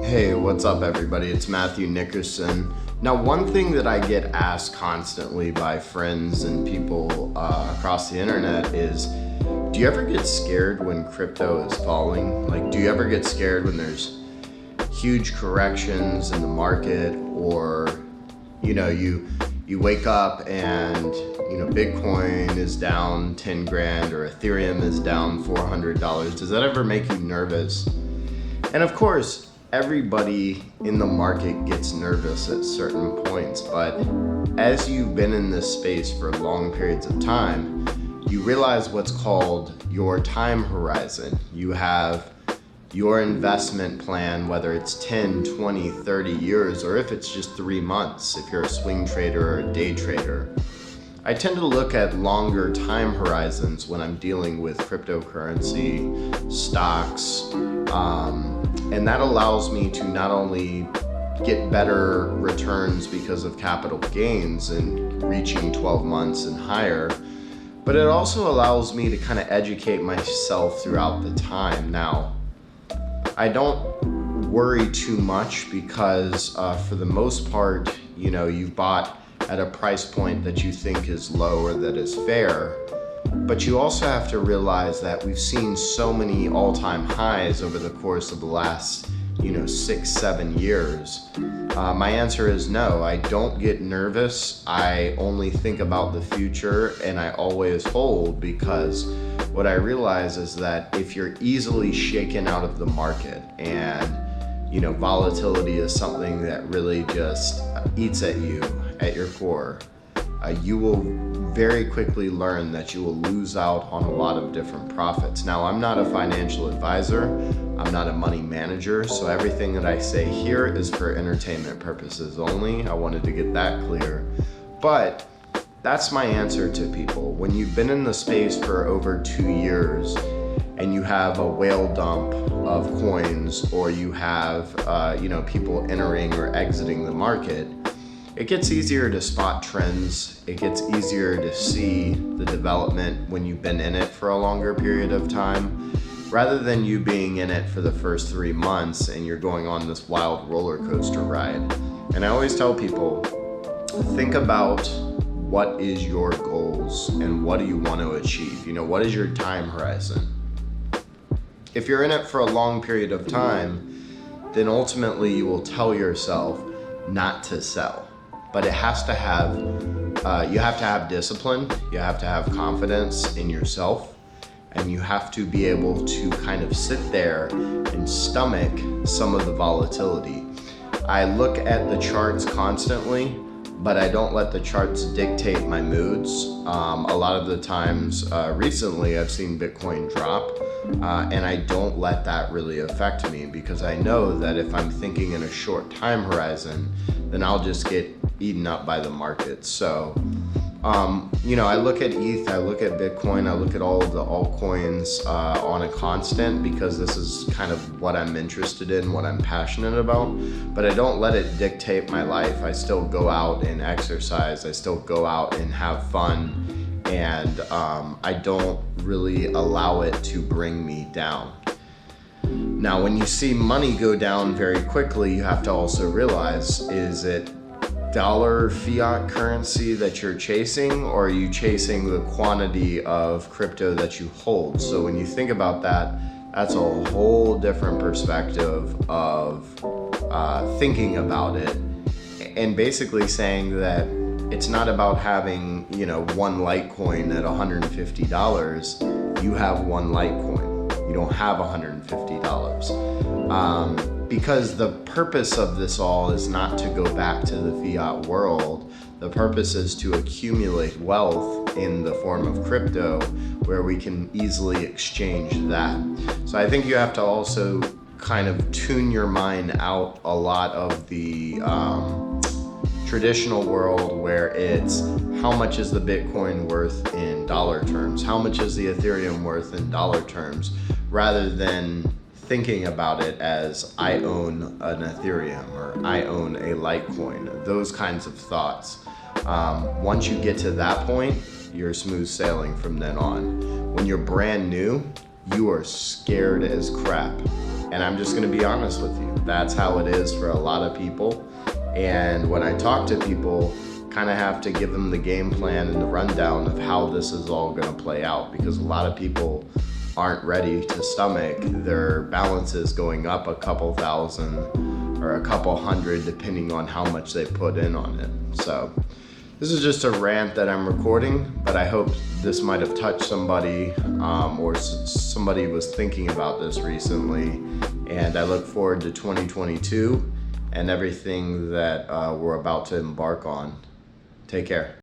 Hey, what's up everybody? It's Matthew Nickerson. Now, one thing that I get asked constantly by friends and people across the internet is, do you ever get scared when crypto is falling? Like, do you ever get scared when there's huge corrections in the market, or, you wake up and, Bitcoin is down 10 grand or Ethereum is down $400. Does that ever make you nervous? And of course, everybody in the market gets nervous at certain points, but as you've been in this space for long periods of time, you realize what's called your time horizon. You have your investment plan, whether it's 10, 20, 30 years, or if it's just 3 months, if you're a swing trader or a day trader. I tend to look at longer time horizons when I'm dealing with cryptocurrency, stocks, and that allows me to not only get better returns because of capital gains and reaching 12 months and higher, but it also allows me to kind of educate myself throughout the time. Now, I don't worry too much because for the most part, you've bought at a price point that you think is low or that is fair. But you also have to realize that we've seen so many all-time highs over the course of the last, 6-7 years. My answer is no, I don't get nervous. I only think about the future, and I always hold, because what I realize is that if you're easily shaken out of the market and volatility is something that really just eats at you at your core, you will very quickly learn that you will lose out on a lot of different profits. Now, I'm not a financial advisor, I'm not a money manager, so everything that I say here is for entertainment purposes only. I wanted to get that clear. But that's my answer to people. When you've been in the space for over 2 years and you have a whale dump of coins, or you have people entering or exiting the market, it gets easier to spot trends. It gets easier to see the development when you've been in it for a longer period of time, rather than you being in it for the first 3 months and you're going on this wild roller coaster ride. And I always tell people, think about what is your goals and what do you want to achieve? What is your time horizon? If you're in it for a long period of time, then ultimately you will tell yourself not to sell. But it has to have, you have to have discipline, you have to have confidence in yourself, and you have to be able to kind of sit there and stomach some of the volatility. I look at the charts constantly, but I don't let the charts dictate my moods. A lot of the times recently I've seen Bitcoin drop, and I don't let that really affect me, because I know that if I'm thinking in a short time horizon, then I'll just get eaten up by the market. So, I look at ETH, I look at Bitcoin, I look at all of the altcoins on a constant, because this is kind of what I'm interested in, what I'm passionate about, but I don't let it dictate my life. I still go out and exercise, I still go out and have fun, and I don't really allow it to bring me down. Now, when you see money go down very quickly, you have to also realize, is it dollar fiat currency that you're chasing, or are you chasing the quantity of crypto that you hold? So when you think about that, that's a whole different perspective of thinking about it, and basically saying that it's not about having, one Litecoin at $150. You have one Litecoin. You don't have $150. Because the purpose of this all is not to go back to the fiat world. The purpose is to accumulate wealth in the form of crypto, where we can easily exchange that. So I think you have to also kind of tune your mind out a lot of the traditional world, where it's how much is the Bitcoin worth in dollar terms, how much is the Ethereum worth in dollar terms, rather than thinking about it as I own an Ethereum or I own a Litecoin, those kinds of thoughts. Once you get to that point, you're smooth sailing from then on. When you're brand new, you are scared as crap. And I'm just gonna be honest with you. That's how it is for a lot of people. And when I talk to people, kind of have to give them the game plan and the rundown of how this is all gonna play out, because a lot of people aren't ready to stomach their balances going up a couple thousand or a couple hundred, depending on how much they put in on it. So this is just a rant that I'm recording, but I hope this might have touched somebody, or somebody was thinking about this recently. And I look forward to 2022 and everything that we're about to embark on. Take care.